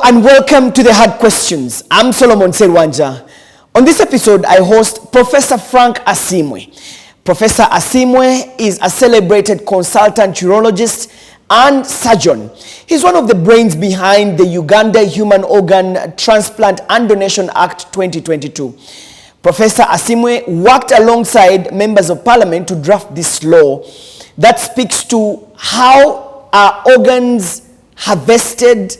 and welcome to the Hard Questions. I'm Solomon Serwanja. On this episode, I host Professor Frank Asiimwe. Professor Asiimwe is a celebrated consultant urologist and surgeon. He's one of the brains behind the Uganda Human Organ Transplant and Donation Act 2022. Professor Asiimwe worked alongside members of parliament to draft this law that speaks to how our organs harvested,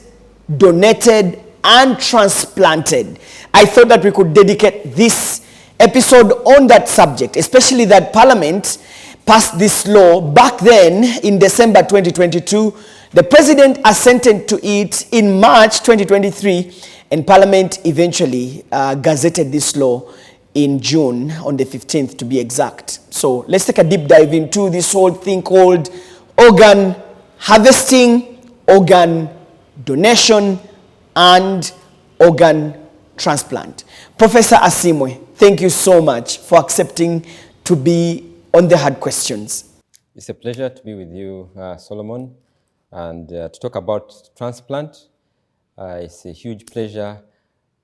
donated, and transplanted. I thought that we could dedicate this episode on that subject, especially that Parliament passed this law back then in December 2022. The President assented to it in March 2023, and Parliament eventually gazetted this law in June, on the 15th to be exact. So let's take a deep dive into this whole thing called organ harvesting, organ donation, and organ transplant. Professor Asiimwe, thank you so much for accepting to be on the Hard Questions. It's a pleasure to be with you, Solomon, and to talk about transplant. It's a huge pleasure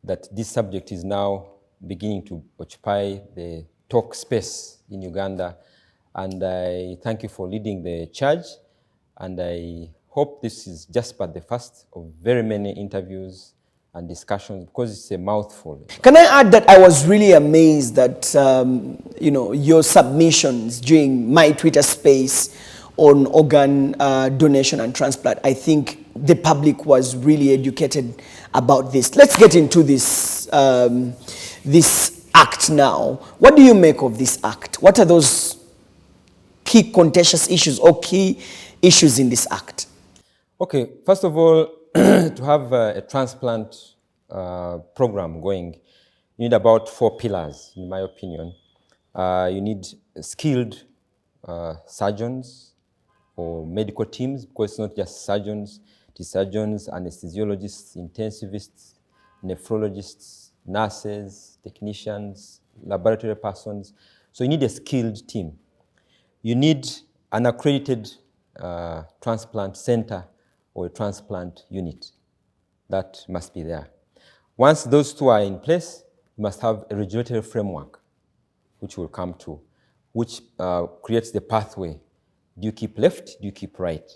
that this subject is now beginning to occupy the talk space in Uganda, and I thank you for leading the charge, and I hope this is just but the first of very many interviews and discussions, because it's a mouthful. Can I add that I was really amazed that your submissions during my Twitter space on organ donation and transplant. I think the public was really educated about this. Let's get into this this act now. What do you make of this act? What are those key contentious issues or key issues in this act? Okay, first of all, to have a transplant program going, you need about 4 pillars, in my opinion. You need skilled surgeons or medical teams, because it's not just surgeons, it is surgeons, anesthesiologists, intensivists, nephrologists, nurses, technicians, laboratory persons. So you need a skilled team. You need an accredited transplant center or a transplant unit. That must be there. Once those 2 are in place, you must have a regulatory framework, which we'll come to, which creates the pathway. Do you keep left? Do you keep right?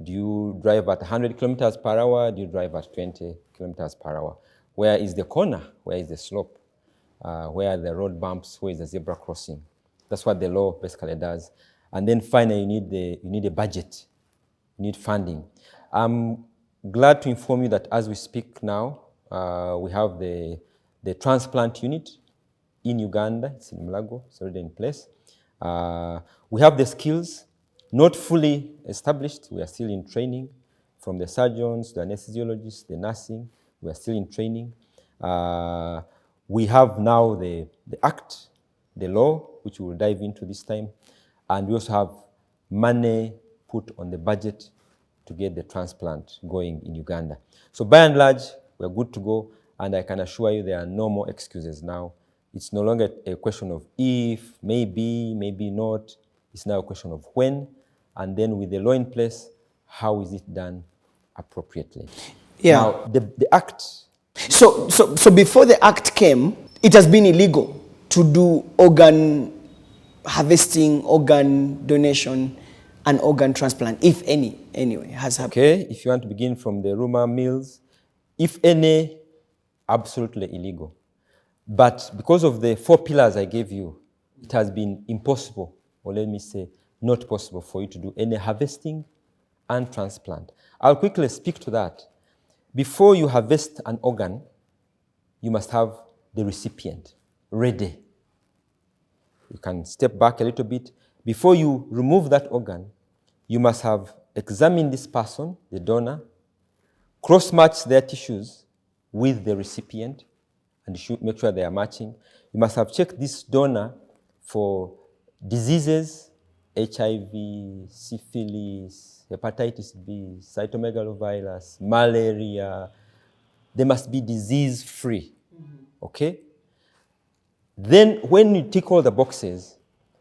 Do you drive at 100 kilometers per hour? Do you drive at 20 kilometers per hour? Where is the corner? Where is the slope? Where are the road bumps? Where is the zebra crossing? That's what the law basically does. And then finally, you need a budget. You need funding. I'm glad to inform you that as we speak now, we have the transplant unit in Uganda. It's in Mulago. It's already in place. We have the skills, not fully established. We are still in training, from the surgeons, the anesthesiologists, the nursing. We are still in training. We have now the act, the law, which we will dive into this time. And we also have money put on the budget to get the transplant going in Uganda. So by and large, we're good to go. And I can assure you there are no more excuses now. It's no longer a question of if, maybe, maybe not. It's now a question of when. And then with the law in place, how is it done appropriately? Yeah. Now, the act. So before the act came, it has been illegal to do organ harvesting, organ donation, and organ transplant, if any, anyway, has happened. Okay, if you want to begin from the rumor mills, if any, absolutely illegal. But because of the 4 pillars I gave you, it has been impossible, or let me say, not possible for you to do any harvesting and transplant. I'll quickly speak to that. Before you harvest an organ, you must have the recipient ready. You can step back a little bit. Before you remove that organ, you must have examined this person, the donor, cross-match their tissues with the recipient, and you should make sure they are matching. You must have checked this donor for diseases, HIV, syphilis, hepatitis B, cytomegalovirus, malaria. They must be disease-free, okay? Then when you tick all the boxes,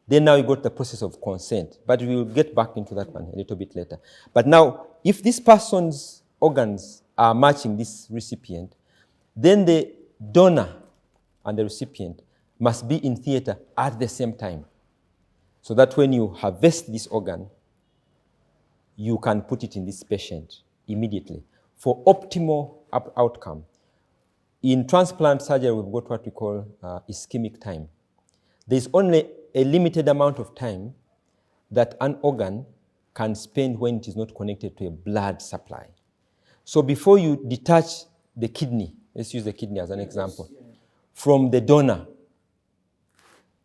then now you got the process of consent. But we will get back into that one a little bit later. But now, if this person's organs are matching this recipient, then the donor and the recipient must be in theater at the same time, so that when you harvest this organ, you can put it in this patient immediately for optimal outcome. In transplant surgery, we've got what we call ischemic time. There's only a limited amount of time that an organ can spend when it is not connected to a blood supply. So before you detach the kidney, let's use the kidney as an example, from the donor,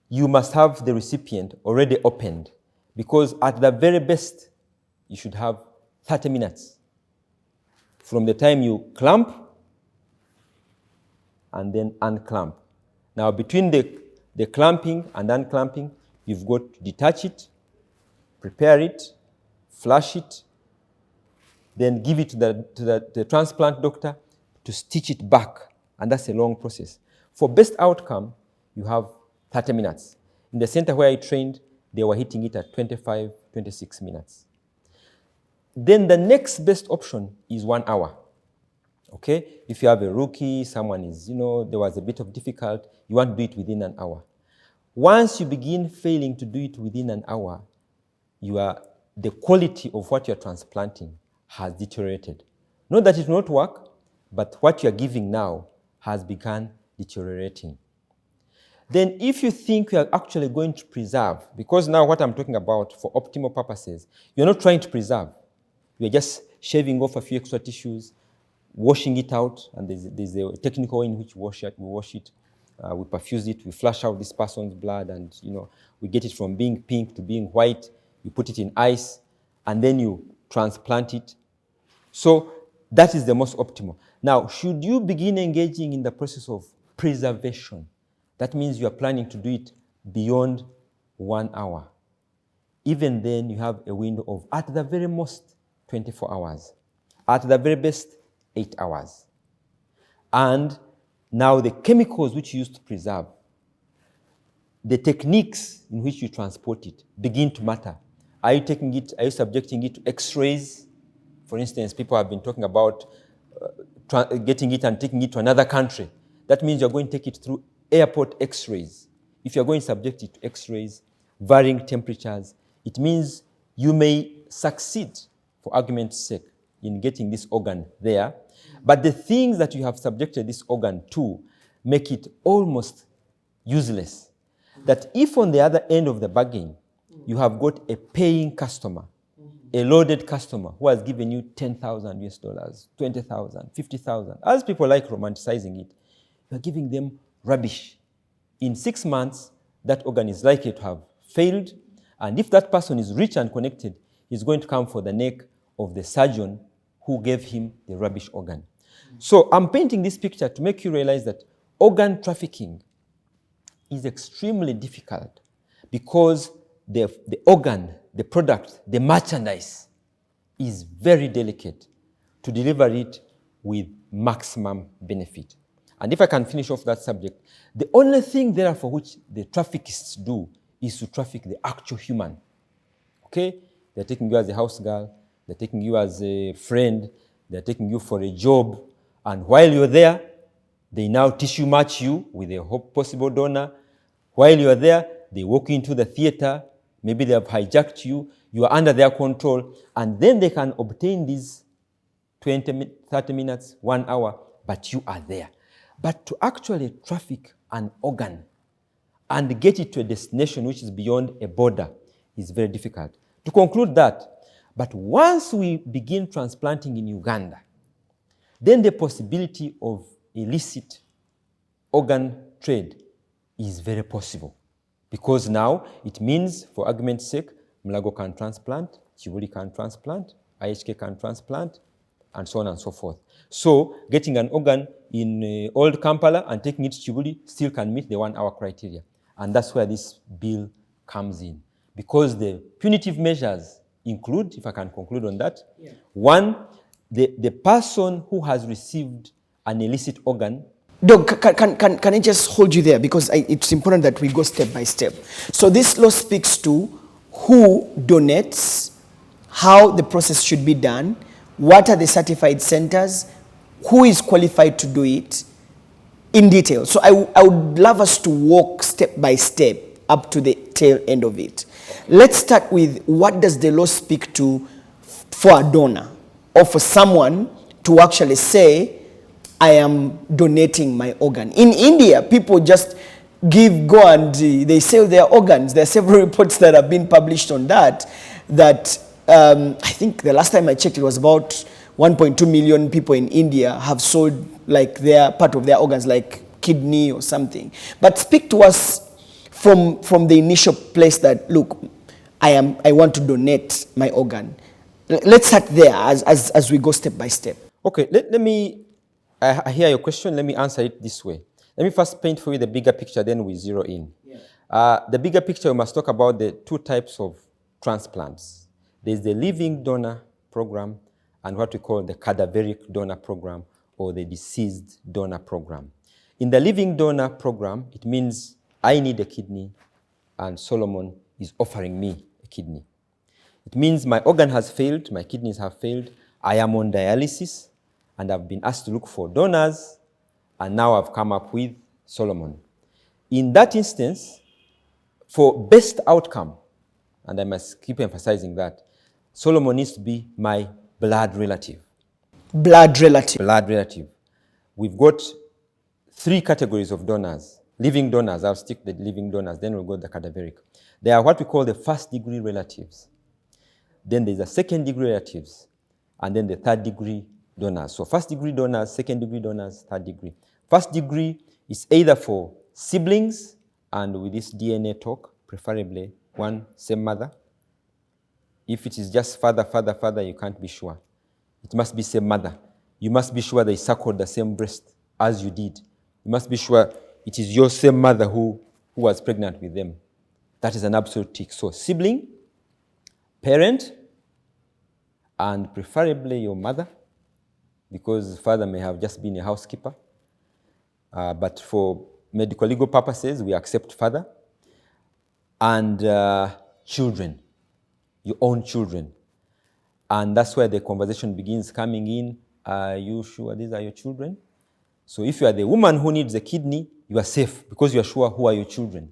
you must have the recipient already opened, because at the very best, you should have 30 minutes from the time you clamp and then unclamp. Now, between the clamping and unclamping, you've got to detach it, prepare it, flush it, then give it to the transplant doctor to stitch it back. And that's a long process. For best outcome, you have 30 minutes. In the center where I trained, they were hitting it at 25, 26 minutes. Then the next best option is 1 hour. Okay? If you have a rookie, someone is, there was a bit of difficult, you want to do it within an hour. Once you begin failing to do it within an hour, the quality of what you're transplanting has deteriorated. Not that it will not work, but what you're giving now has begun deteriorating. Then if you think you are actually going to preserve, because now what I'm talking about for optimal purposes, you're not trying to preserve. You're just shaving off a few extra tissues, washing it out, and there's a technical way in which we wash it, we perfuse it, we flush out this person's blood, and we get it from being pink to being white. You put it in ice, and then you transplant it. So that is the most optimal. Now, should you begin engaging in the process of preservation, that means you are planning to do it beyond 1 hour. Even then, you have a window of, at the very most, 24 hours. At the very best, 8 hours. And now the chemicals which you use to preserve, the techniques in which you transport it begin to matter. Are you subjecting it to X-rays? For instance, people have been talking about getting it and taking it to another country. That means you're going to take it through airport X-rays. If you're going to subject it to X-rays, varying temperatures, it means you may succeed, for argument's sake, in getting this organ there, but the things that you have subjected this organ to make it almost useless. That if on the other end of the bargain, you have got a paying customer, a loaded customer who has given you $10,000 US, 20,000, 50,000, as people like romanticizing it, you're giving them rubbish. In 6 months, that organ is likely to have failed, and if that person is rich and connected, he's going to come for the neck of the surgeon who gave him the rubbish organ. So I'm painting this picture to make you realize that organ trafficking is extremely difficult because the organ, the product, the merchandise is very delicate to deliver it with maximum benefit. And if I can finish off that subject, the only thing there for which the traffickists do is to traffic the actual human. Okay? They're taking you as a house girl, they're taking you as a friend, they're taking you for a job, and while you're there, they now tissue match you with a possible donor. While you're there, they walk into the theater, maybe they have hijacked you, you are under their control, and then they can obtain these 20, 30 minutes, 1 hour, but you are there. But to actually traffic an organ and get it to a destination which is beyond a border is very difficult. To conclude that, but once we begin transplanting in Uganda, then the possibility of illicit organ trade is very possible. Because now it means, for argument's sake, Mulago can transplant, Chibuli can transplant, IHK can transplant, and so on and so forth. So getting an organ in old Kampala and taking it to Chibuli still can meet the 1 hour criteria. And that's where this bill comes in. Because the punitive measures include, if I can conclude on that, one, the person who has received an illicit organ. Doug, can I just hold you there? Because it's important that we go step by step. So this law speaks to who donates, how the process should be done, what are the certified centers, who is qualified to do it in detail. So I would love us to walk step by step up to the tail end of it. Let's start with, what does the law speak to for a donor, or for someone to actually say, I am donating my organ? In India, people just go and they sell their organs. There are several reports that have been published on that I think the last time I checked, it was about 1.2 million people in India have sold like their part of their organs, like kidney or something. But speak to us from the initial place that, look, I want to donate my organ. Let's start there as we go step by step. Okay, let me, I hear your question. Let me answer it this way. Let me first paint for you the bigger picture, then we zero in. Yeah. The bigger picture, we must talk about the two types of transplants. There's the living donor program and what we call the cadaveric donor program, or the deceased donor program. In the living donor program, it means I need a kidney and Solomon is offering me a kidney. It means my organ has failed, my kidneys have failed, I am on dialysis, and I've been asked to look for donors, and now I've come up with Solomon. In that instance, for best outcome, and I must keep emphasizing that, Solomon needs to be my blood relative. Blood relative. Blood relative. We've got three categories of donors. Living donors, I'll stick the living donors, then we'll go to the cadaveric. They are what we call the first degree relatives. Then there's the second degree relatives, and then the third degree donors. So first degree donors, second degree donors, third degree. First degree is either for siblings, and with this DNA talk, preferably one same mother. If it is just father, you can't be sure. It must be same mother. You must be sure they suckled the same breast as you did. You must be sure it is your same mother who was pregnant with them. That is an absolute tick. So sibling, parent, and preferably your mother, because father may have just been a housekeeper. But for medical legal purposes, we accept father. And children, your own children. And that's where the conversation begins coming in. Are you sure these are your children? So if you are the woman who needs a kidney, you are safe because you are sure who are your children.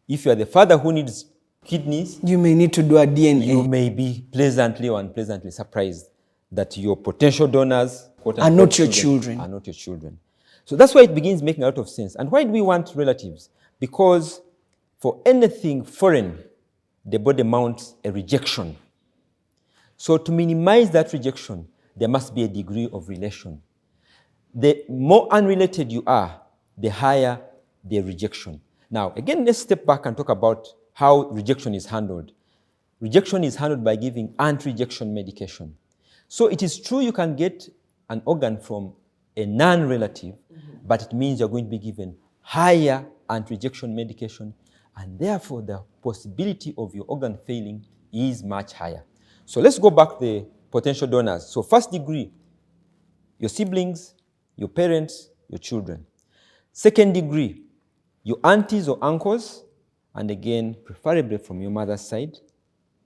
If you are the father who needs kidneys, you may need to do a DNA. You may be pleasantly or unpleasantly surprised that your potential donors are not your children. Are not your children. So that's why it begins making a lot of sense. And why do we want relatives? Because for anything foreign, the body mounts a rejection. So to minimize that rejection, there must be a degree of relation. The more unrelated you are, the higher the rejection. Now, again, let's step back and talk about how rejection is handled. Rejection is handled by giving anti-rejection medication. So it is true you can get an organ from a non-relative, but it means you're going to be given higher anti-rejection medication, and therefore the possibility of your organ failing is much higher. So let's go back to the potential donors. So first degree, your siblings, your parents, your children. Second degree, your aunties or uncles, and again, preferably from your mother's side,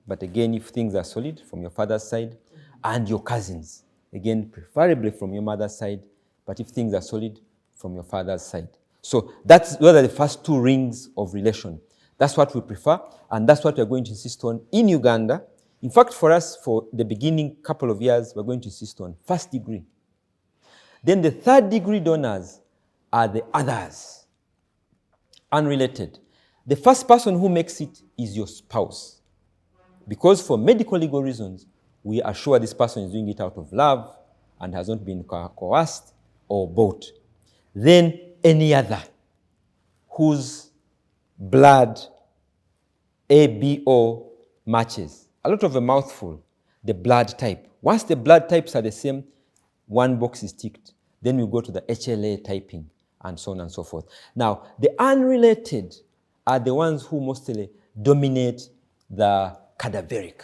but again, if things are solid, from your father's side, and your cousins. Again, preferably from your mother's side, but if things are solid, from your father's side. So those are the first two rings of relation. That's what we prefer, and that's what we're going to insist on in Uganda. In fact, for us, for the beginning couple of years, we're going to insist on first degree. Then the third degree donors are the others, unrelated. The first person who makes it is your spouse. Because for medical legal reasons, we are sure this person is doing it out of love and has not been coerced or bought. Then any other whose blood ABO matches. A lot of a mouthful, the blood type. Once the blood types are the same, one box is ticked. Then we go to the HLA typing and so on and so forth. Now, the unrelated are the ones who mostly dominate the cadaveric.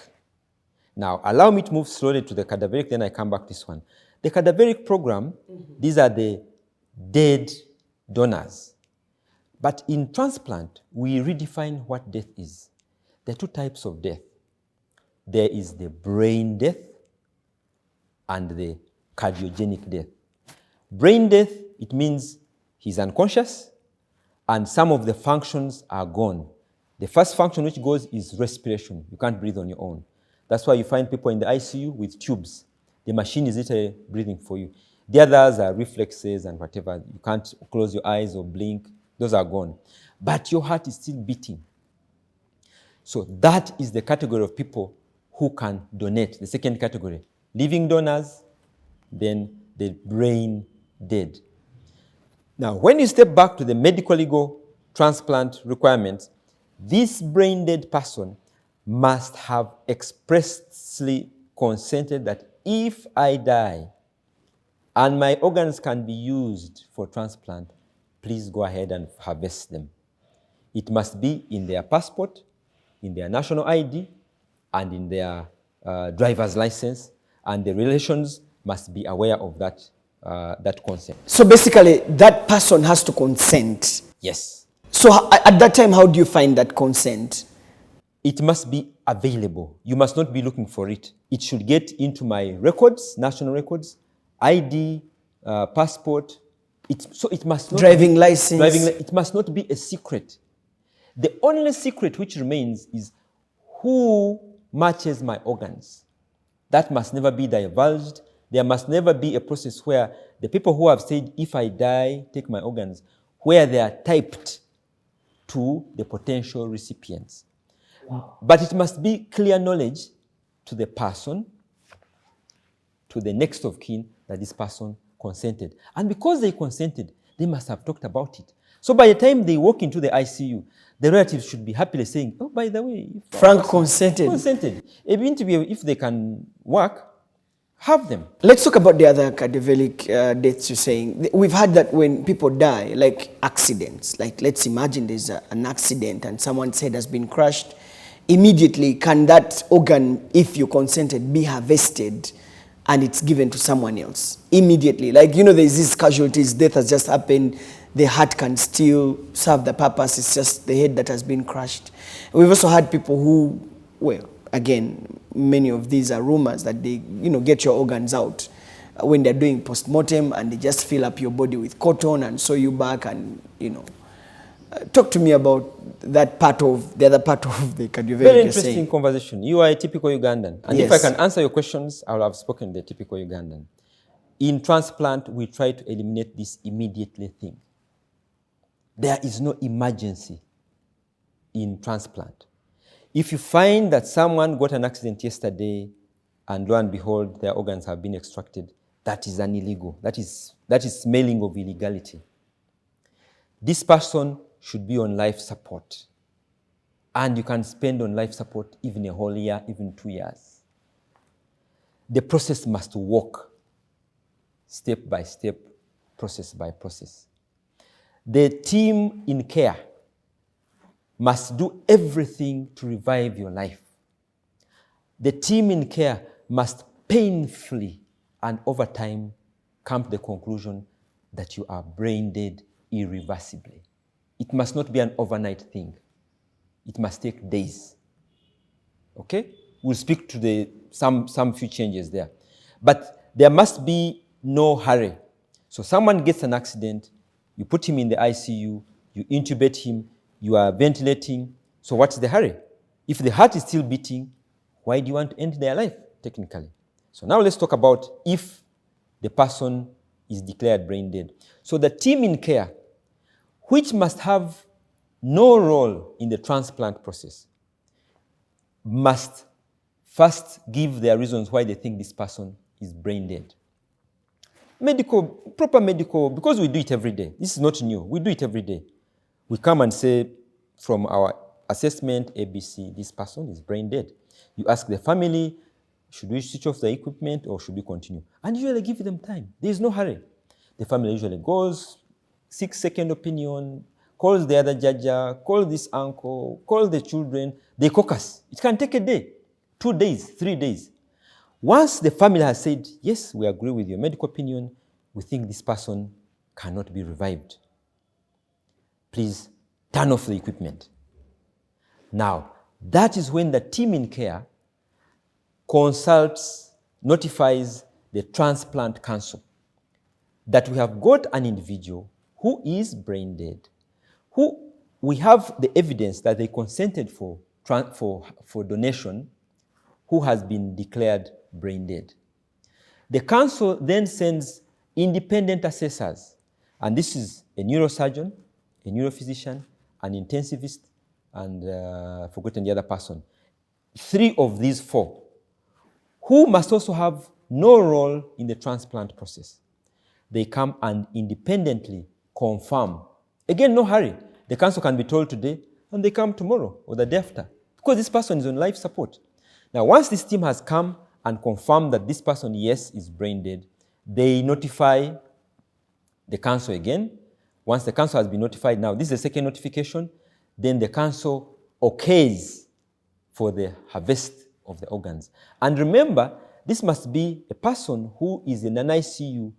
Now, allow me to move slowly to the cadaveric, then I come back to this one. The cadaveric program, these are the dead donors. But in transplant, we redefine what death is. There are two types of death. There is the brain death and the cardiogenic death. Brain death, it means he's unconscious and some of the functions are gone. The first function which goes is respiration. You can't breathe on your own. That's why you find people in the ICU with tubes. The machine is literally breathing for you. The others are reflexes and whatever. You can't close your eyes or blink. Those are gone. But your heart is still beating. So that is the category of people who can donate. The second category, living donors, then the brain dead. Now, when you step back to the medical legal transplant requirements, this brain dead person must have expressly consented that if I die and my organs can be used for transplant, please go ahead and harvest them. It must be in their passport, in their national ID, and in their driver's license, and the relations must be aware of that consent. So basically, that person has to consent. Yes. So at that time, how do you find that consent? It must be available. You must not be looking for it. It should get into my records, national records, ID, passport. It must not driving license. It must not be a secret. The only secret which remains is who matches my organs. That must never be divulged. There must never be a process where the people who have said, if I die, take my organs, where they are typed to the potential recipients. Wow. But it must be clear knowledge to the person, to the next of kin, that this person consented. And because they consented, they must have talked about it. So by the time they walk into the ICU, the relatives should be happily saying, oh, by the way, Frank consented. Even to be, if they can work, have them. Let's talk about the other cadaveric deaths you're saying. We've had that when people die, like accidents. Like, let's imagine there's an accident and someone's head has been crushed. Immediately, can that organ, if you consented, be harvested and it's given to someone else? Immediately. Like, you know, there's these casualties, death has just happened. The heart can still serve the purpose. It's just the head that has been crushed. We've also had people who, well, again, many of these are rumors that they, get your organs out when they're doing post-mortem and they just fill up your body with cotton and sew you back and, talk to me about that part of, the other part of the cadaveric. Very interesting conversation. You are a typical Ugandan. And yes. If I can answer your questions, I will have spoken the typical Ugandan. In transplant, we try to eliminate this immediately thing. There is no emergency in transplant. If you find that someone got an accident yesterday and lo and behold, their organs have been extracted, that is an illegal. That is smelling of illegality. This person should be on life support. And you can spend on life support even a whole year, even 2 years. The process must work step by step, process by process. The team in care must do everything to revive your life. The team in care must painfully and over time come to the conclusion that you are brain dead irreversibly. It must not be an overnight thing. It must take days. Okay? We'll speak to some few changes there. But there must be no hurry. So someone gets an accident, you put him in the ICU, you intubate him, you are ventilating. So what's the hurry? If the heart is still beating, why do you want to end their life, technically? So now let's talk about if the person is declared brain dead. So the team in care, which must have no role in the transplant process, must first give their reasons why they think this person is brain dead. Proper medical, because we do it every day. This is not new. We do it every day. We come and say, from our assessment, ABC, this person is brain dead. You ask the family, should we switch off the equipment or should we continue? And usually give them time. There is no hurry. The family usually goes, seeks second opinion, calls the other judge, calls this uncle, calls the children. They caucus. It can take a day, 2 days, 3 days. Once the family has said, yes, we agree with your medical opinion, we think this person cannot be revived, please turn off the equipment. Now, that is when the team in care consults, notifies the transplant council. that we have got an individual who is brain dead, who we have the evidence that they consented for donation, who has been declared brain dead. The council then sends independent assessors, and this is a neurosurgeon, a neurophysician, an intensivist, and I've forgotten the other person. 3 of these 4, who must also have no role in the transplant process. They come and independently confirm. Again, no hurry. The council can be told today, and they come tomorrow or the day after, because this person is on life support. Now, once this team has come and confirmed that this person, yes, is brain dead, they notify the council again. Once the council has been notified, now this is the second notification, then the council okays for the harvest of the organs. And remember, this must be a person who is in an ICU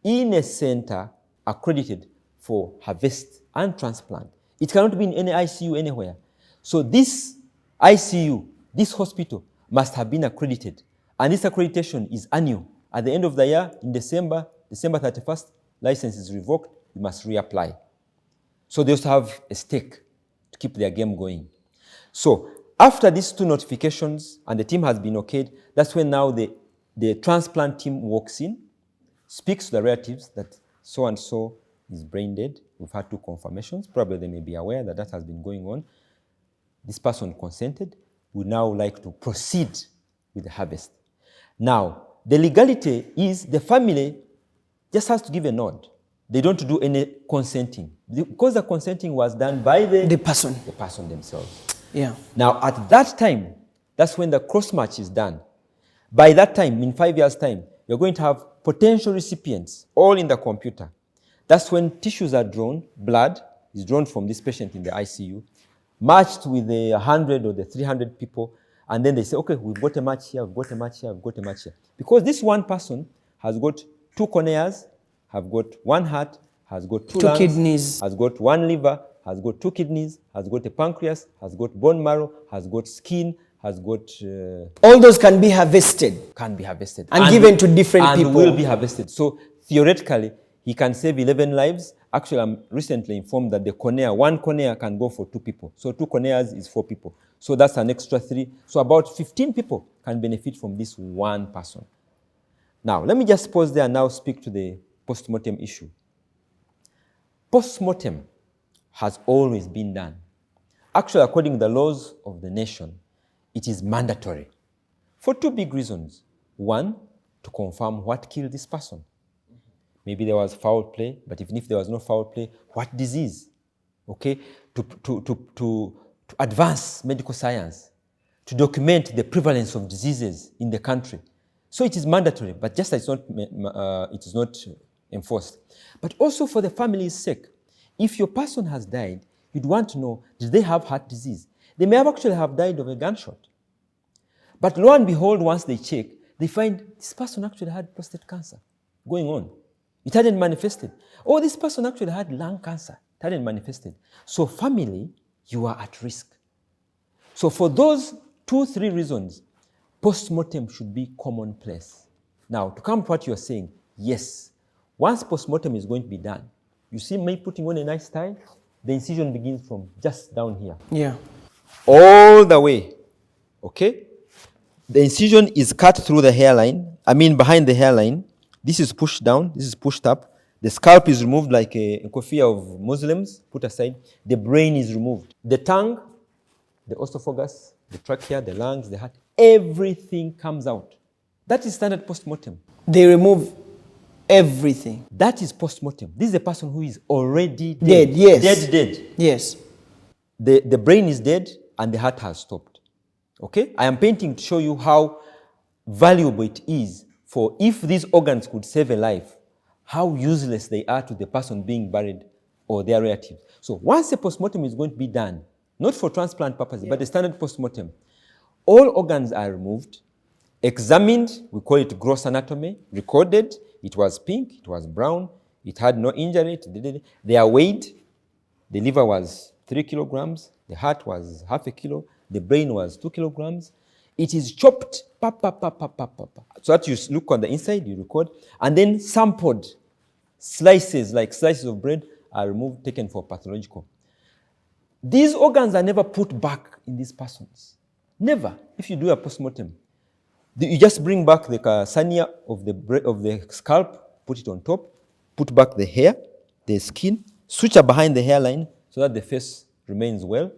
in a center accredited for harvest and transplant. It cannot be in any ICU anywhere. So this ICU, this hospital, must have been accredited. And this accreditation is annual. At the end of the year, in December 31st, license is revoked, you must reapply. So they also have a stake to keep their game going. So after these 2 notifications and the team has been okayed, that's when now the transplant team walks in, speaks to the relatives that so-and-so is brain dead. We've had 2 confirmations. Probably they may be aware that that has been going on. This person consented. We now like to proceed with the harvest. Now, the legality is the family just has to give a nod. They don't do any consenting. Because the consenting was done by the person themselves. Yeah. Now, at that time, that's when the cross-match is done. By that time, in 5 years' time, you're going to have potential recipients all in the computer. That's when tissues are drawn, blood is drawn from this patient in the ICU, matched with the 100 or the 300 people, and then they say, okay, we've got a match here, we've got a match here, we've got a match here. Because this one person has got 2 corneas, have got 1 heart, has got 2 lungs, kidneys, has got 1 liver, has got 2 kidneys, has got a pancreas, has got bone marrow, has got skin, has got... all those can be harvested. Can be harvested. And given to different people. And will be harvested. So theoretically, he can save 11 lives. Actually, I'm recently informed that the cornea, 1 cornea can go for 2 people. So 2 corneas is 4 people. So that's an extra 3. So about 15 people can benefit from this 1 person. Now, let me just pause there and now speak to the post-mortem issue. Post-mortem has always been done. Actually, according to the laws of the nation, it is mandatory for 2 big reasons. 1, to confirm what killed this person. Maybe there was foul play, but even if there was no foul play, what disease? Okay, to advance medical science, to document the prevalence of diseases in the country. So it is mandatory, but just as it is not enforced. But also for the family's sake, if your person has died, you'd want to know, did they have heart disease? They may have actually have died of a gunshot. But lo and behold, once they check, they find this person actually had prostate cancer going on. It hadn't manifested. Or this person actually had lung cancer. It hadn't manifested. So family, you are at risk. So for those 2-3 reasons, post-mortem should be commonplace. Now, to come to what you're saying, yes, once post-mortem is going to be done, you see me putting on a nice tie, the incision begins from just down here. Yeah. All the way. Okay? The incision is cut through the hairline, behind the hairline. This is pushed down, this is pushed up. The scalp is removed like a kofia of Muslims, put aside. The brain is removed. The tongue, the esophagus, the trachea, the lungs, the heart, everything comes out. That is standard post-mortem. They remove everything. That is post-mortem. This is a person who is already dead. Yes. Dead. Yes. The brain is dead and the heart has stopped. Okay? I am painting to show you how valuable it is for if these organs could save a life, how useless they are to the person being buried or their relatives. So once a postmortem is going to be done, not for transplant purposes, but a standard postmortem, all organs are removed, examined, we call it gross anatomy, recorded, it was pink, it was brown, it had no injury, they are weighed, the liver was 3 kilograms, the heart was half a kilo, the brain was 2 kilograms. It is chopped, so that you look on the inside, you record, and then sampled slices, like slices of bread, are removed, taken for pathological. These organs are never put back in these persons. Never. If you do a postmortem, you just bring back the sarnia of the scalp, put it on top, put back the hair, the skin, suture behind the hairline so that the face remains well.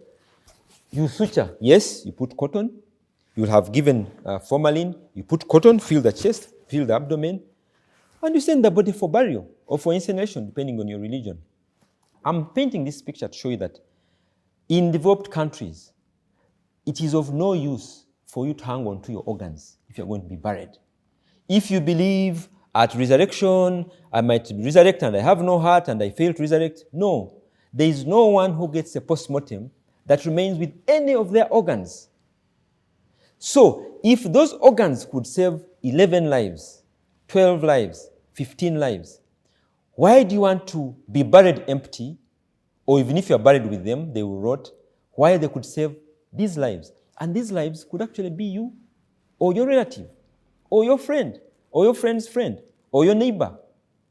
You suture, yes, you put cotton. You will have given formalin, you put cotton, fill the chest, fill the abdomen, and you send the body for burial or for incineration, depending on your religion. I'm painting this picture to show you that in developed countries, it is of no use for you to hang on to your organs if you're going to be buried. If you believe at resurrection, I might resurrect and I have no heart and I fail to resurrect, no. There is no one who gets a postmortem that remains with any of their organs. So, if those organs could save 11 lives, 12 lives, 15 lives, why do you want to be buried empty? Or even if you're buried with them, they will rot. Why they could save these lives? And these lives could actually be you, or your relative, or your friend, or your friend's friend, or your neighbor,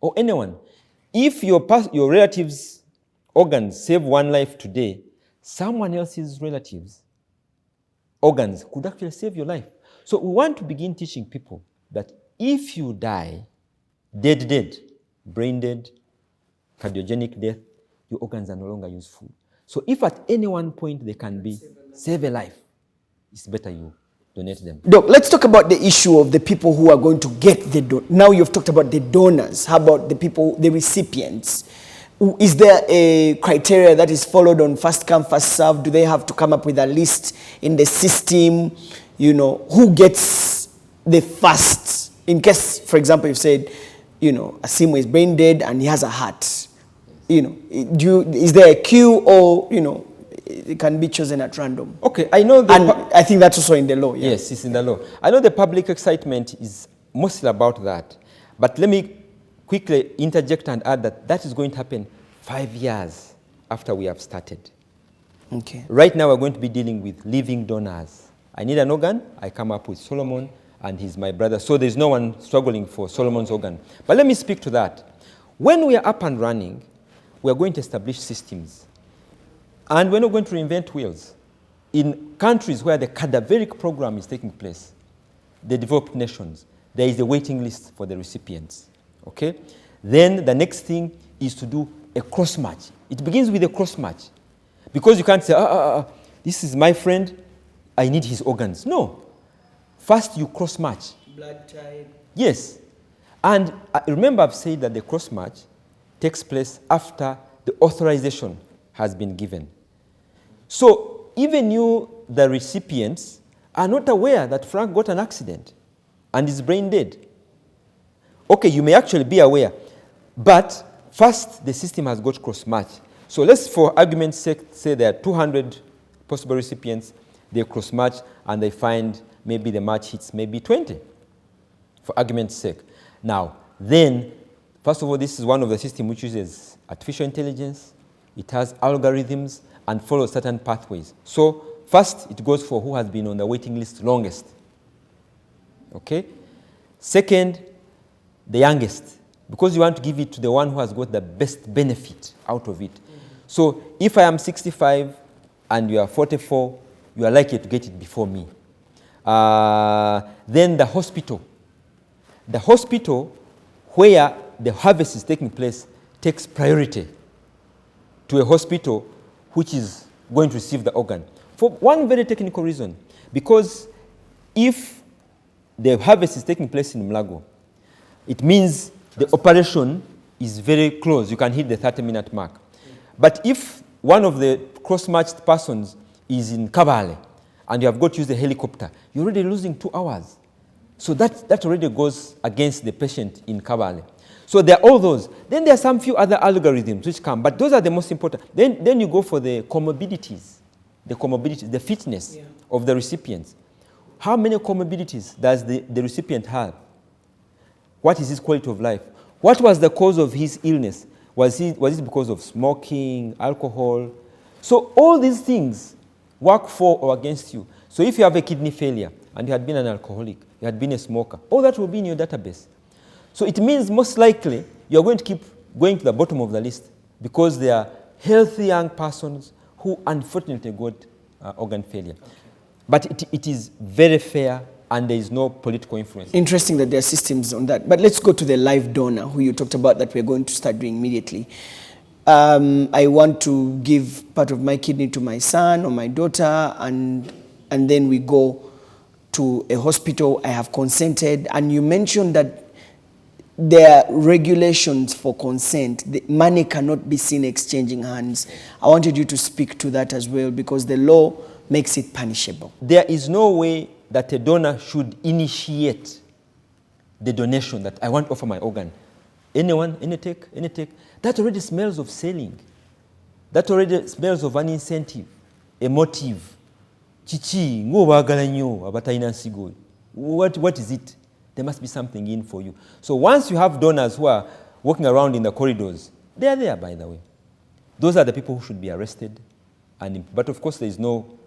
or anyone. If your relative's organs save one life today, someone else's relatives organs could actually save your life. So we want to begin teaching people that if you die, dead, brain dead, cardiogenic death, your organs are no longer useful. So if at any one point they can save a life, it's better you donate them. Doc, let's talk about the issue of the people who are going to get the now you've talked about the donors. How about the people, the recipients? Is there a criteria that is followed on first come, first serve? Do they have to come up with a list in the system? You know, who gets the first? In case, for example, you've said, you know, Asiimwe is brain dead and he has a heart. You know, is there a queue or, you know, it can be chosen at random? Okay, I know and I think that's also in the law. Yeah? Yes, it's in the law. I know the public excitement is mostly about that. But let me quickly interject and add that is going to happen 5 years after we have started. Okay. Right now, we're going to be dealing with living donors. I need an organ, I come up with Solomon, and he's my brother. So there's no one struggling for Solomon's organ. But let me speak to that. When we are up and running, we are going to establish systems. And we're not going to reinvent wheels. In countries where the cadaveric program is taking place, the developed nations, there is a waiting list for the recipients. Okay? Then the next thing is to do a cross-match. It begins with a cross-match. Because you can't say, this is my friend, I need his organs. No. First you cross-match. Blood type. Yes. And remember I've said that the cross-match takes place after the authorization has been given. So even you, the recipients, are not aware that Frank got an accident and is brain dead. Okay, you may actually be aware, but first the system has got cross-match. So let's, for argument's sake, say there are 200 possible recipients, they cross-match and they find maybe the match hits maybe 20, for argument's sake. Now, then, first of all, this is one of the systems which uses artificial intelligence. It has algorithms and follows certain pathways. So first, it goes for who has been on the waiting list longest. Okay? Second, the youngest, because you want to give it to the one who has got the best benefit out of it. So if I am 65 and you are 44, you are likely to get it before me. Then the hospital. The hospital where the harvest is taking place takes priority to a hospital which is going to receive the organ. For one very technical reason, because if the harvest is taking place in Mlago, it means the operation is very close. You can hit the 30-minute mark. But if one of the cross-matched persons is in Kabale and you have got to use a helicopter, you're already losing 2 hours. So that already goes against the patient in Kabale. So there are all those. Then there are some few other algorithms which come, but those are the most important. Then you go for the comorbidities, the fitness of the recipients. How many comorbidities does the recipient have? What is his quality of life? What was the cause of his illness? Was it because of smoking, alcohol? So all these things work for or against you. So if you have a kidney failure and you had been an alcoholic, you had been a smoker, all that will be in your database. So it means most likely you're going to keep going to the bottom of the list because they are healthy young persons who unfortunately got organ failure. Okay. But it is very fair and there is no political influence. Interesting that there are systems on that. But let's go to the live donor who you talked about that we're going to start doing immediately. I want to give part of my kidney to my son or my daughter, and then we go to a hospital. I have consented, and you mentioned that there are regulations for consent. The money cannot be seen exchanging hands. I wanted you to speak to that as well, because the law makes it punishable. There is no way that a donor should initiate the donation that I want to offer my organ. Anyone, any take. That already smells of selling. That already smells of an incentive, a motive. Chichi, what is it? There must be something in for you. So once you have donors who are walking around in the corridors, they are there, by the way. Those are the people who should be arrested. But of course, there is no,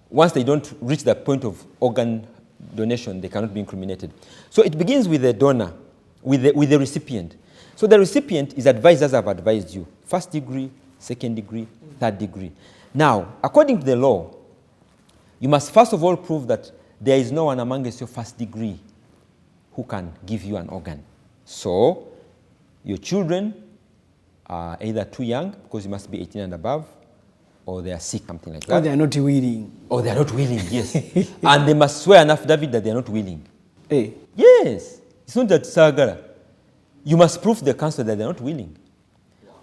once they don't reach the point of organ donation, they cannot be incriminated. So it begins with the donor, with the recipient. So the recipient is advised as I've advised you, 1st degree, 2nd degree, 3rd degree. Now, according to the law, you must first of all prove that there is no one amongst your 1st degree who can give you an organ. So your children are either too young, because you must be 18 and above, or they are sick, something like that. Or they are not willing. Or they are not willing, yes. And they must swear an affidavit that they are not willing. Hey. Yes. It's not that sagara. You must prove to the council that they are not willing.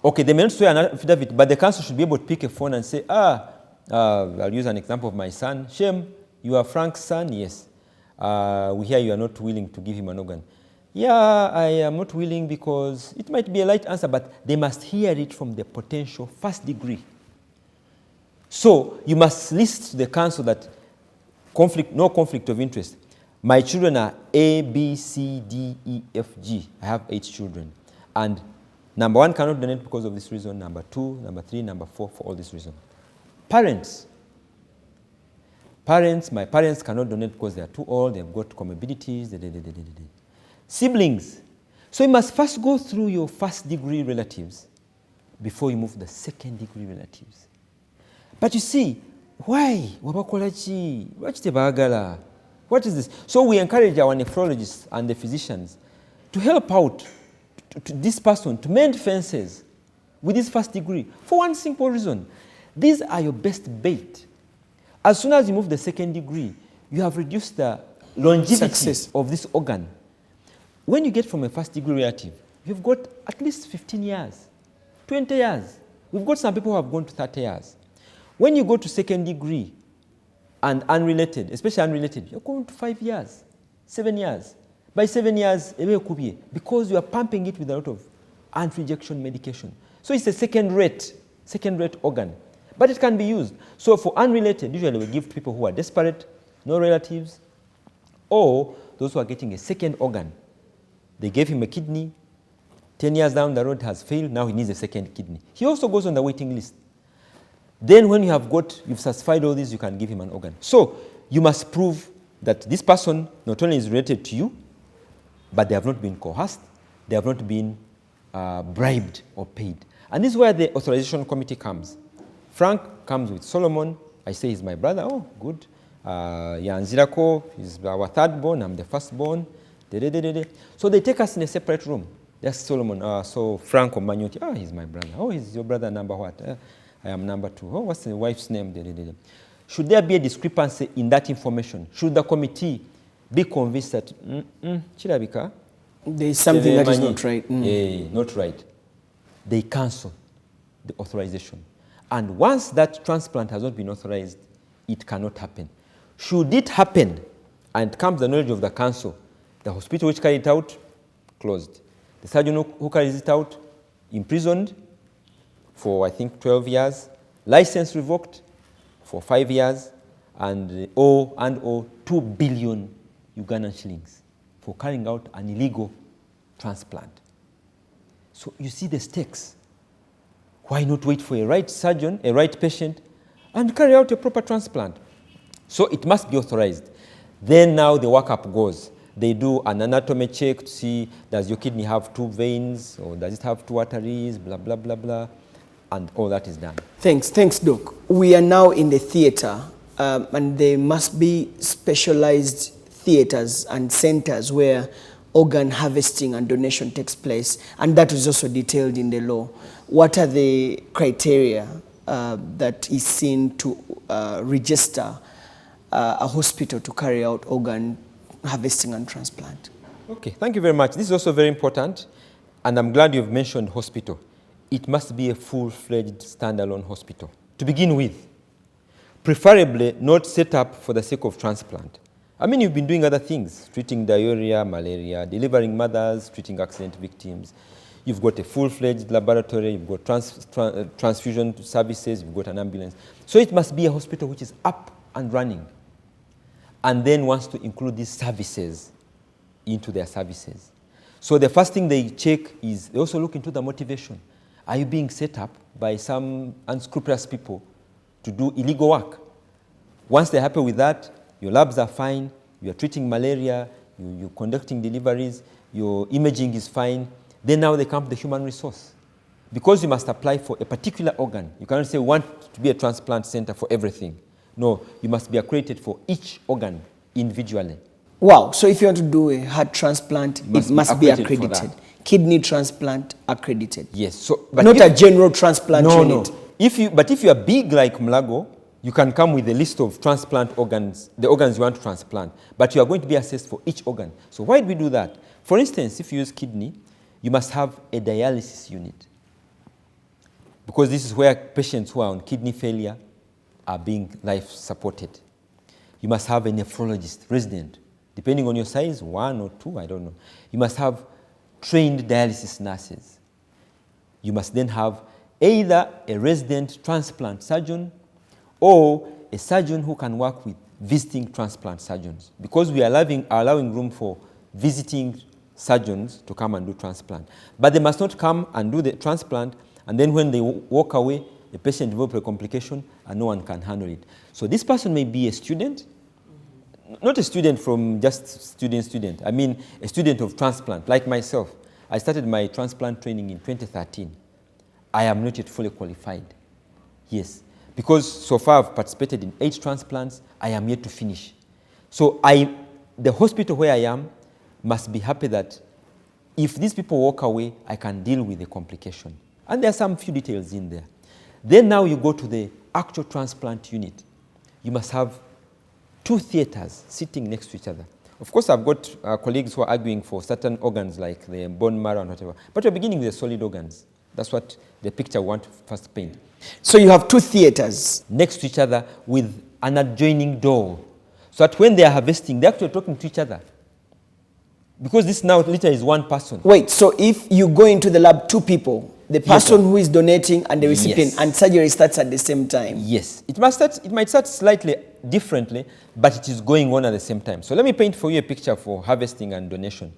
Okay, they may not swear an affidavit, but the council should be able to pick a phone and say, I'll use an example of my son. Shem, you are Frank's son? Yes. We hear you are not willing to give him an organ. Yeah, I am not willing because it might be a light answer, but they must hear it from the potential 1st degree. So you must list to the council that no conflict of interest. My children are A, B, C, D, E, F, G. I have 8 children. And number 1 cannot donate because of this reason. Number 2, number 3, number 4 for all this reason. Parents, my parents cannot donate because they are too old, they've got comorbidities. Siblings. So you must first go through your 1st degree relatives before you move to the 2nd degree relatives. But you see, why? What is this? So we encourage our nephrologists and the physicians to help out to this person to mend fences with this 1st degree for one simple reason. These are your best bait. As soon as you move the 2nd degree, you have reduced the longevity of this organ. When you get from a 1st degree relative, you've got at least 15 years, 20 years. We've got some people who have gone to 30 years. When you go to 2nd degree and unrelated, especially unrelated, you're going to 5 years, 7 years. By 7 years, because you are pumping it with a lot of anti-rejection medication. So it's a second-rate organ. But it can be used. So for unrelated, usually we give to people who are desperate, no relatives, or those who are getting a 2nd organ. They gave him a kidney, 10 years down the road has failed, now he needs a 2nd kidney. He also goes on the waiting list. Then when you've satisfied all these, you can give him an organ. So you must prove that this person not only is related to you, but they have not been coerced, they have not been bribed or paid. And this is where the authorization committee comes. Frank comes with Solomon. I say he's my brother. Oh, good. Yanzirako is our 3rd born. I'm the 1st born. So they take us in a separate room. There's Solomon. So Frank Omanyoti. Oh, he's my brother. Oh, he's your brother number what? I am number 2. Oh, what's the wife's name? Should there be a discrepancy in that information? Should the committee be convinced that Chirabika, there is something that is not right? Yeah, not right. They cancel the authorization. And once that transplant has not been authorized, it cannot happen. Should it happen and comes the knowledge of the council, the hospital which carried it out, closed. The surgeon who carries it out, imprisoned for, I think, 12 years, license revoked for 5 years, and 2 billion Ugandan shillings for carrying out an illegal transplant. So you see the stakes. Why not wait for a right surgeon, a right patient, and carry out a proper transplant? So it must be authorized. Then now the workup goes. They do an anatomy check to see, does your kidney have 2 veins, or does it have 2 arteries, blah, blah, blah, blah, and all that is done. Thanks, Doc. We are now in the theater, and there must be specialized theaters and centers where organ harvesting and donation takes place, and that is also detailed in the law. What are the criteria that is seen to register a hospital to carry out organ harvesting and transplant? Okay, thank you very much. This is also very important, and I'm glad you've mentioned hospital. It must be a full-fledged standalone hospital to begin with, preferably not set up for the sake of transplant. I mean, you've been doing other things, treating diarrhea, malaria, delivering mothers, treating accident victims. You've got a full-fledged laboratory, you've got transfusion services, you've got an ambulance. So it must be a hospital which is up and running, and then wants to include these services into their services. So the first thing they check is they also look into the motivation. Are you being set up by some unscrupulous people to do illegal work? Once they're happy with that, your labs are fine, you're treating malaria, you're conducting deliveries, your imaging is fine, then now they come to the human resource. Because you must apply for a particular organ. You cannot say we want to be a transplant center for everything. No, you must be accredited for each organ individually. Wow, so if you want to do a heart transplant, it must be accredited. Kidney transplant, accredited. Yes. So, but not a general transplant unit. No. But if you are big like Mlago, you can come with a list of transplant organs, the organs you want to transplant, but you are going to be assessed for each organ. So why do we do that? For instance, if you use kidney, you must have a dialysis unit, because this is where patients who are on kidney failure are being life supported. You must have a nephrologist, resident, depending on your size, 1 or 2, I don't know. You must have trained dialysis nurses. You must then have either a resident transplant surgeon or a surgeon who can work with visiting transplant surgeons, because we are allowing room for visiting surgeons to come and do transplant. But they must not come and do the transplant, and then when they walk away, the patient develops a complication and no one can handle it. So this person may be a student, not a student from just student. I mean a student of transplant, like myself. I started my transplant training in 2013. I am not yet fully qualified. Yes, because so far I've participated in 8 transplants, I am yet to finish. So the hospital where I am must be happy that if these people walk away, I can deal with the complication. And there are some few details in there. Then now you go to the actual transplant unit. You must have 2 theaters sitting next to each other. Of course, I've got colleagues who are arguing for certain organs like the bone marrow and whatever, but we're beginning with the solid organs. That's what the picture we want to first paint. So you have 2 theaters next to each other with an adjoining door, so that when they are harvesting, they're actually talking to each other. Because this now literally is one person. Wait, so if you go into the lab, 2 people, the person who is donating and the recipient, yes, and surgery starts at the same time? Yes. It might start slightly differently, but it is going on at the same time. So let me paint for you a picture for harvesting and donation.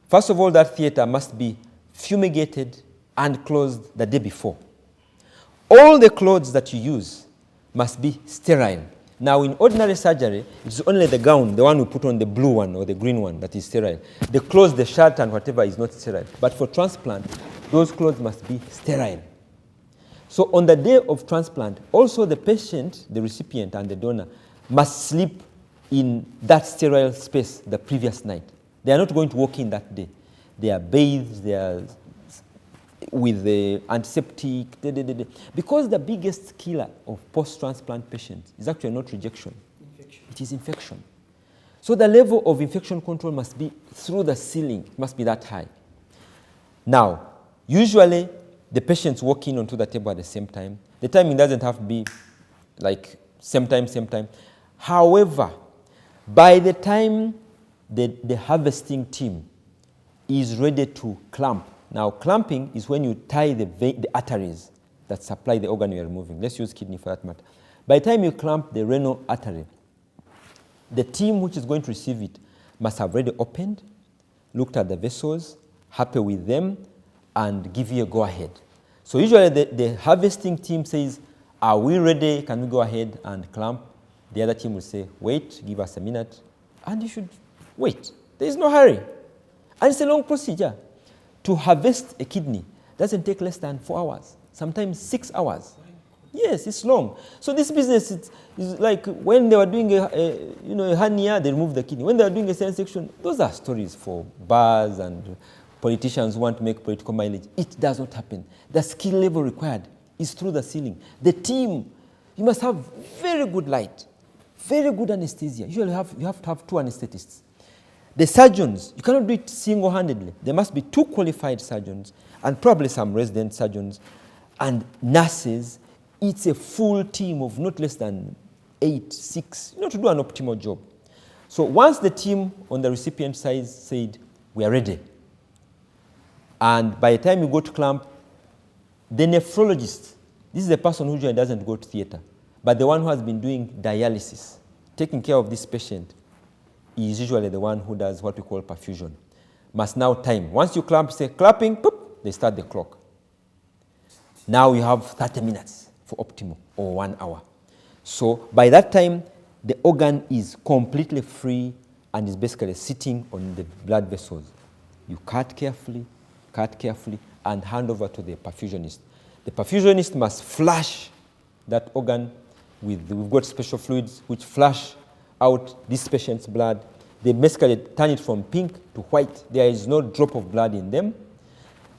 First of all, that theater must be fumigated and closed the day before. All the clothes that you use must be sterile. Now, in ordinary surgery, it's only the gown, the one we put on, the blue one or the green one, that is sterile. The clothes, the shirt and whatever is not sterile. But for transplant, those clothes must be sterile. So on the day of transplant, also the patient, the recipient and the donor must sleep in that sterile space the previous night. They are not going to walk in that day. They are bathed, they are with the antiseptic, because the biggest killer of post-transplant patients is actually not rejection. It is infection. So the level of infection control must be through the ceiling. It must be that high. Now, usually the patients walk in onto the table at the same time. The timing doesn't have to be like same time. However, by the time the harvesting team is ready to clamp. Now, clamping is when you tie the arteries that supply the organ you're removing. Let's use kidney for that matter. By the time you clamp the renal artery, the team which is going to receive it must have already opened, looked at the vessels, happy with them, and give you a go-ahead. So usually the harvesting team says, are we ready? Can we go ahead and clamp? The other team will say, wait, give us a minute, and you should wait. There is no hurry. And it's a long procedure. To harvest a kidney doesn't take less than 4 hours, sometimes 6 hours. Yes, it's long. So this business is like when they were doing a hernia, they remove the kidney. When they are doing a sense section, those are stories for bars and politicians who want to make political mileage. It does not happen. The skill level required is through the ceiling. The team, you must have very good light, very good anesthesia. Usually you have to have 2 anesthetists. The surgeons, you cannot do it single-handedly. There must be 2 qualified surgeons and probably some resident surgeons and nurses. It's a full team of not less than 8, 6, to do an optimal job. So once the team on the recipient side said, we are ready, and by the time you go to clamp, the nephrologist, this is the person who usually doesn't go to theater, but the one who has been doing dialysis, taking care of this patient, is usually the one who does what we call perfusion. Must now time. Once you clamp, say clapping, boop, they start the clock. Now you have 30 minutes for optimal, or 1 hour. So by that time, the organ is completely free and is basically sitting on the blood vessels. You cut carefully, and hand over to the perfusionist. The perfusionist must flush that organ we've got special fluids which flush out this patient's blood. They basically turn it from pink to white. There is no drop of blood in them.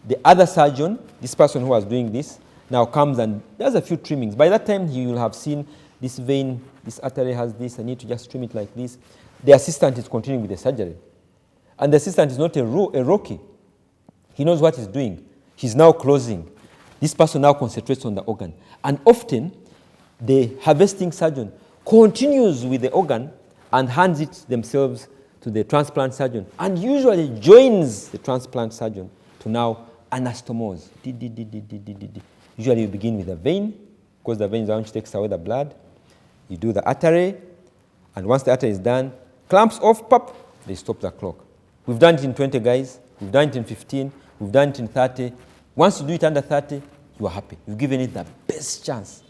The other surgeon, this person who was doing this, now comes and does a few trimmings. By that time, you will have seen this vein, this artery has this, I need to just trim it like this. The assistant is continuing with the surgery. And the assistant is not a rookie. He knows what he's doing. He's now closing. This person now concentrates on the organ. And often, the harvesting surgeon continues with the organ and hands it themselves to the transplant surgeon, and usually joins the transplant surgeon to now anastomose. Usually you begin with a vein, because the vein is the one which takes away the blood. You do the artery, and once the artery is done, clamps off, pop, they stop the clock. We've done it in 20 guys, we've done it in 15, we've done it in 30. Once you do it under 30, you are happy. You've given it the best chance.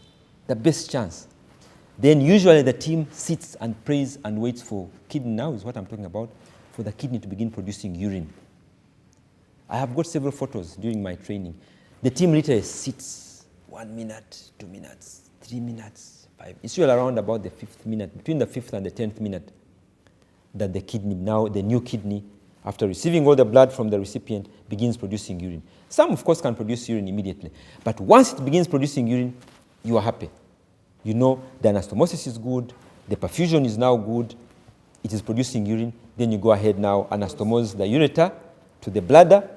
The best chance. Then usually the team sits and prays and waits for kidney, now is what I'm talking about, for the kidney to begin producing urine. I have got several photos during my training. The team literally sits 1 minute, 2 minutes, 3 minutes, 5. It's usually around about the 5th minute, between the 5th and the 10th minute, that the kidney, now the new kidney, after receiving all the blood from the recipient, begins producing urine. Some, of course, can produce urine immediately. But once it begins producing urine, you are happy. You know the anastomosis is good, the perfusion is now good, it is producing urine. Then you go ahead now, anastomose the ureter to the bladder.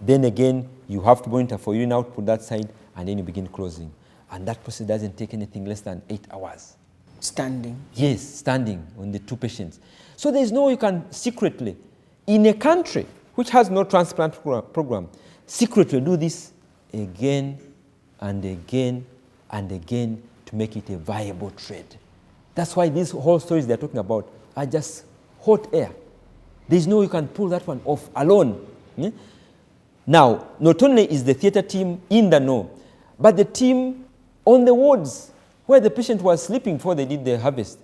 Then again, you have to monitor for urine output that side, and then you begin closing. And that process doesn't take anything less than 8 hours. Standing? Yes, standing on the 2 patients. So there is no way you can secretly, in a country which has no transplant program, secretly do this again and again and again to make it a viable trade. That's why these whole stories they're talking about are just hot air. There's no way you can pull that one off alone. Now, not only is the theater team in the know, but the team on the wards where the patient was sleeping before they did the harvest,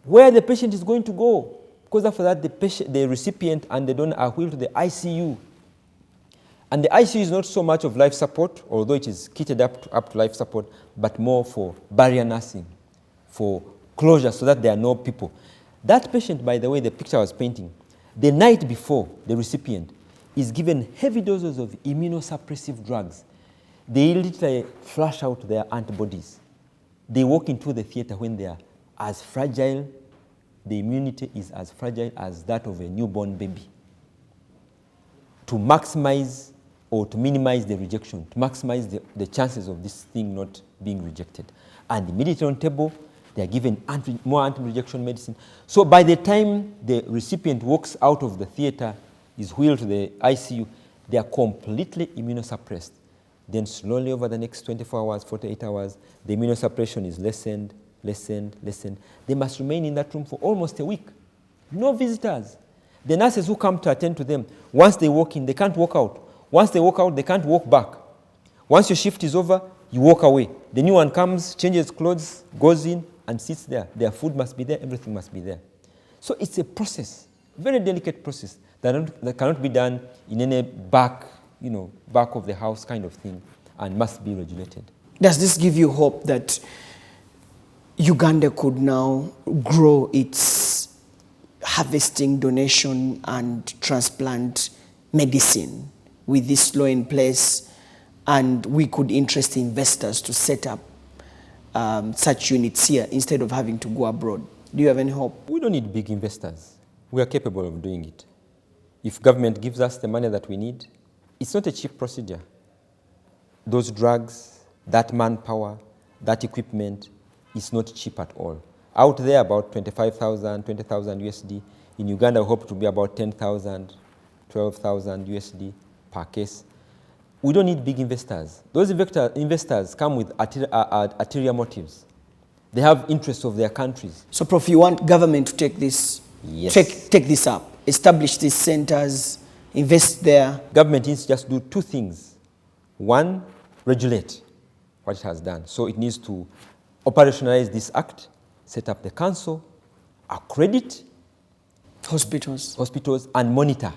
where the patient is going to go, because after that the recipient and the donor are wheeled to the ICU. And the ICU is not so much of life support, although it is kitted up to life support, but more for barrier nursing, for closure so that there are no people. That patient, by the way, the picture I was painting, the night before the recipient is given heavy doses of immunosuppressive drugs. They literally flush out their antibodies. They walk into the theater when they are as fragile, the immunity is as fragile as that of a newborn baby. To maximize or to minimize the rejection, to maximize the chances of this thing not being rejected. And immediately on table, they are given more anti-rejection medicine. So by the time the recipient walks out of the theater, is wheeled to the ICU, they are completely immunosuppressed. Then slowly over the next 24 hours, 48 hours, the immunosuppression is lessened. They must remain in that room for almost a week. No visitors. The nurses who come to attend to them, once they walk in, they can't walk out. Once they walk out, they can't walk back. Once your shift is over, you walk away. The new one comes, changes clothes, goes in, and sits there. Their food must be there, everything must be there. So it's a process. Very delicate process that cannot be done in any back of the house kind of thing, and must be regulated. Does this give you hope that Uganda could now grow its harvesting, donation, and transplant medicine with this law in place, and we could interest investors to set up such units here instead of having to go abroad? Do you have any hope? We don't need big investors. We are capable of doing it. If government gives us the money that we need, it's not a cheap procedure. Those drugs, that manpower, that equipment is not cheap at all. Out there, about 25,000, 20,000 USD. In Uganda, we hope to be about 10,000, 12,000 USD per case. We don't need big investors. Those investors come with ulterior motives. They have interests of their countries. So, Prof, you want government to take this, yes, take this up, establish these centers, invest there? Government needs to just do two things. One, regulate what it has done. So it needs to operationalize this act, set up the council, accredit hospitals, and monitor.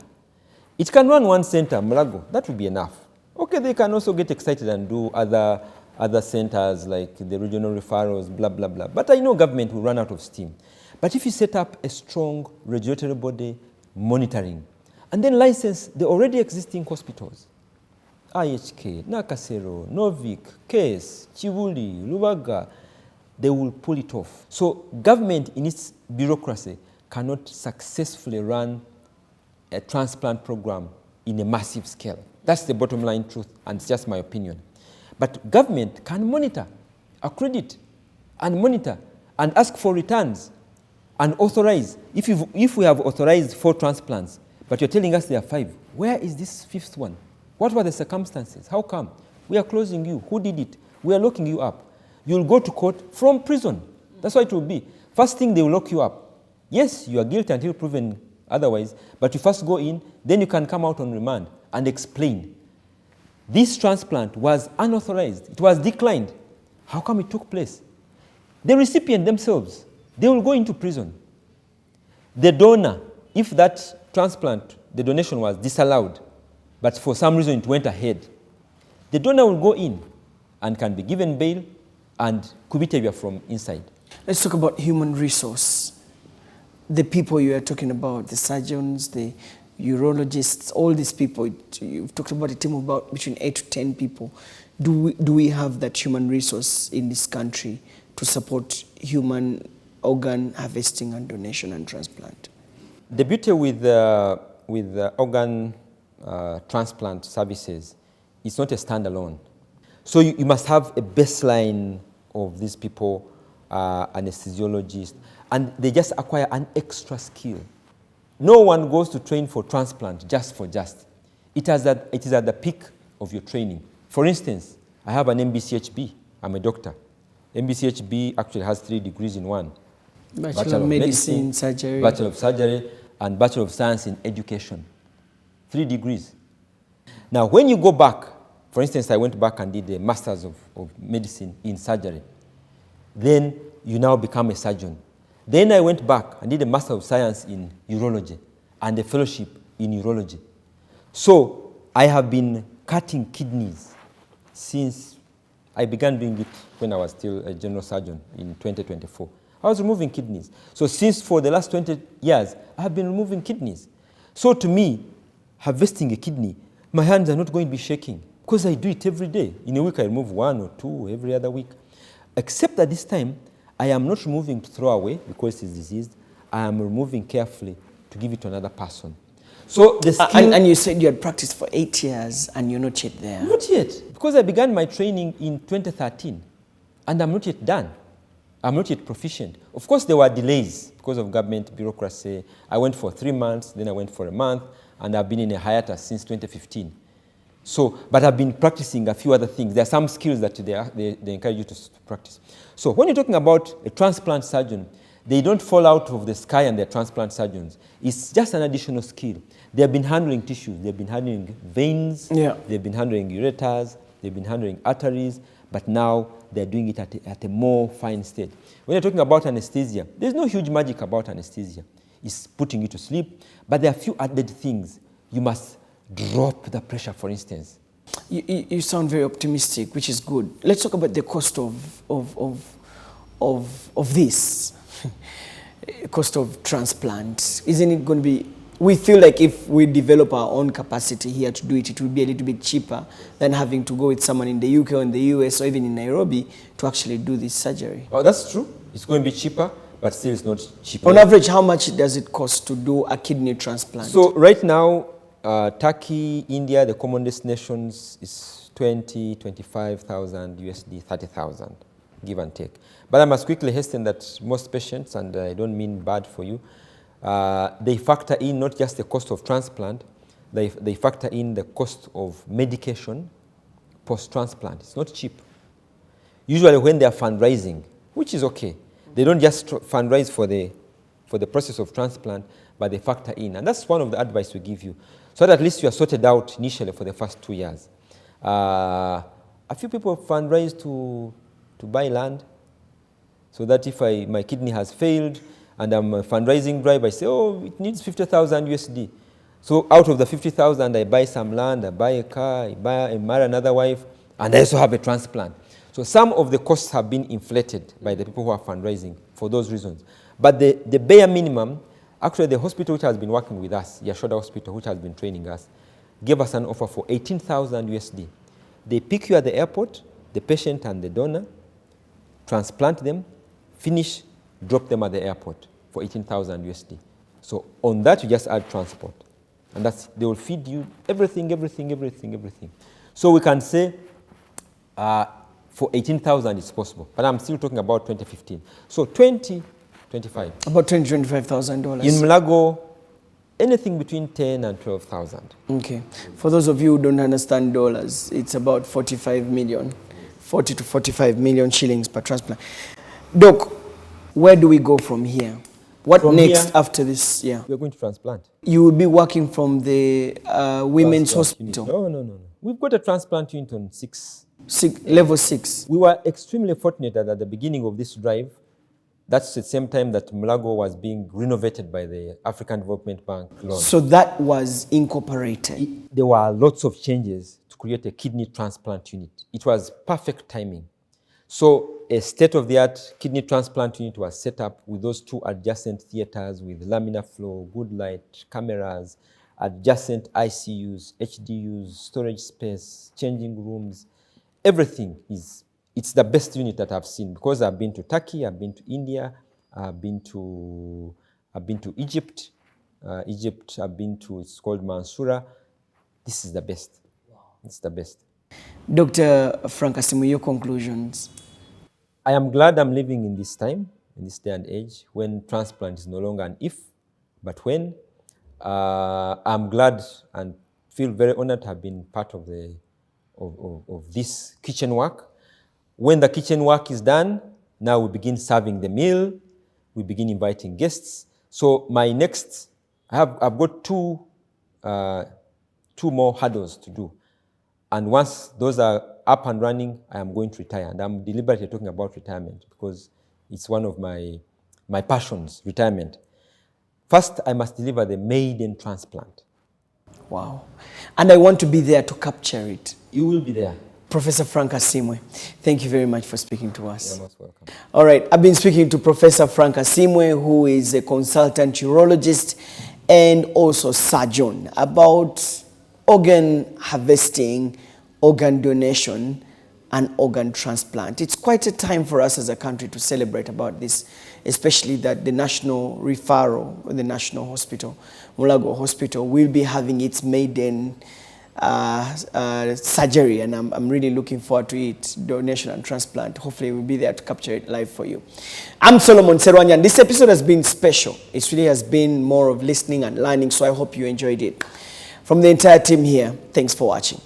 It can run one center, Mulago, that would be enough. Okay, they can also get excited and do other centers like the regional referrals, blah, blah, blah. But I know government will run out of steam. But if you set up a strong regulatory body monitoring, and then license the already existing hospitals, IHK, Nakasero, Novik, Case, Chivuli, Lubaga, they will pull it off. So government in its bureaucracy cannot successfully run a transplant program in a massive scale. That's the bottom line truth, and it's just my opinion. But government can monitor, accredit, and monitor, and ask for returns, and authorize. If we have authorized 4 transplants, but you're telling us there are 5, where is this 5th one? What were the circumstances? How come? We are closing you. Who did it? We are locking you up. You'll go to court from prison. That's what it will be. First thing, they will lock you up. Yes, you are guilty until proven otherwise, but you first go in, then you can come out on remand and explain. This transplant was unauthorized. It was declined. How come it took place? The recipient themselves, they will go into prison. The donor, if that transplant, the donation was disallowed, but for some reason it went ahead, the donor will go in and can be given bail and Kubitebia from inside. Let's talk about human resource. The people you are talking about, the surgeons, the urologists, all these people, you've talked about a team of about between 8 to 10 people. Do we have that human resource in this country to support human organ harvesting and donation and transplant? The beauty with organ transplant services, it's not a standalone. So you must have a baseline of these people, anesthesiologists, and they just acquire an extra skill. No one goes to train for transplant just. It is at the peak of your training. For instance, I have an MBCHB. I'm a doctor. MBCHB actually has 3 degrees in one. Bachelor of Medicine, Surgery. Bachelor of Surgery, and Bachelor of Science in Education. 3 degrees. Now, when you go back, for instance, I went back and did a Masters of Medicine in Surgery. Then you now become a surgeon. Then I went back and did a Master of Science in Urology and a fellowship in Urology. So I have been cutting kidneys since I began doing it when I was still a general surgeon in 2024. I was removing kidneys. So since for the last 20 years, I have been removing kidneys. So to me, harvesting a kidney, my hands are not going to be shaking because I do it every day. In a week, I remove 1 or 2 every other week. Except that this time, I am not removing to throw away because it's diseased. I am removing carefully to give it to another person. So the skill... And you said you had practiced for 8 years and you're not yet there. Not yet, because I began my training in 2013 and I'm not yet done. I'm not yet proficient. Of course, there were delays because of government bureaucracy. I went for 3 months, then I went for a month, and I've been in a hiatus since 2015. So, but I've been practicing a few other things. There are some skills that they encourage you to practice. So when you're talking about a transplant surgeon, they don't fall out of the sky and they're transplant surgeons. It's just an additional skill. They've been handling tissues. They've been handling veins. Yeah. They've been handling ureters. They've been handling arteries. But now they're doing it at a more fine state. When you're talking about anesthesia, there's no huge magic about anesthesia. is putting you to sleep. But there are a few added things. You must drop the pressure, for instance. You sound very optimistic, which is good. Let's talk about the cost of this. Cost of transplant. Isn't it going to be, we feel like if we develop our own capacity here to do it, it will be a little bit cheaper than having to go with someone in the UK or in the US or even in Nairobi to actually do this surgery. Oh, that's true. It's going to be cheaper, but still it's not cheaper. On average, how much does it cost to do a kidney transplant? So right now, Turkey, India, the common destinations is 25,000 USD, 30,000, give and take. But I must quickly hasten that most patients, and I don't mean bad for you, they factor in not just the cost of transplant, they factor in the cost of medication post-transplant. It's not cheap. Usually when they are fundraising, which is okay, they don't just fundraise for the process of transplant, but they factor in. And that's one of the advice we give you, so that at least you are sorted out initially for the first 2 years. A few people fundraise to buy land, so that if my kidney has failed and I'm a fundraising drive, I say, oh, it needs 50,000 USD. So out of the 50,000, I buy some land, I buy a car, I marry another wife, and I also have a transplant. So some of the costs have been inflated by the people who are fundraising for those reasons. But the bare minimum, actually the hospital which has been working with us, Yashoda Hospital, which has been training us, gave us an offer for 18,000 USD. They pick you at the airport, the patient and the donor, transplant them, finish, drop them at the airport for 18,000 USD. So on that, you just add transport. And they will feed you everything. So we can say for 18,000 it's possible. But I'm still talking about 2015. So 25. About $25,000. In Mulago, anything between 10 and 12,000. Okay. For those of you who don't understand dollars, it's about 40 to 45 million shillings per transplant. Doc, where do we go from here? What from next here, after this? Yeah, we're going to transplant. You will be working from the women's hospital? No. We've got a transplant unit on level 6. We were extremely fortunate that at the beginning of this drive, that's the same time that Mulago was being renovated by the African Development Bank loan. So that was incorporated? There were lots of changes to create a kidney transplant unit. It was perfect timing. So a state-of-the-art kidney transplant unit was set up with those 2 adjacent theaters with laminar flow, good light, cameras, adjacent ICUs, HDUs, storage space, changing rooms. Everything it's the best unit that I've seen, because I've been to Turkey, I've been to India, I've been to Egypt. I've been to, it's called Mansoura. This is the best. Wow. It's the best. Dr. Frank Asiimwe, your conclusions? I am glad I'm living in this time, in this day and age, when transplant is no longer an if, but when. I'm glad and feel very honored to have been part of this kitchen work. When the kitchen work is done, now we begin serving the meal, we begin inviting guests. So my next, I've got two more hurdles to do. And once those are up and running, I am going to retire. And I'm deliberately talking about retirement because it's one of my passions, retirement. First, I must deliver the maiden transplant. Wow. And I want to be there to capture it. You will be there. Professor Frank Asiimwe, thank you very much for speaking to us. You're most welcome. All right, I've been speaking to Professor Frank Asiimwe, who is a consultant urologist and also surgeon, about organ harvesting, organ donation, and organ transplant. It's quite a time for us as a country to celebrate about this, especially that the national referral, the national hospital, Mulago Hospital, will be having its maiden surgery, and I'm really looking forward to it, donation and transplant. Hopefully we'll be there to capture it live for you. I'm Solomon Serwanya, and this episode has been special. It really has been more of listening and learning, so I hope you enjoyed it. From the entire team here, thanks for watching.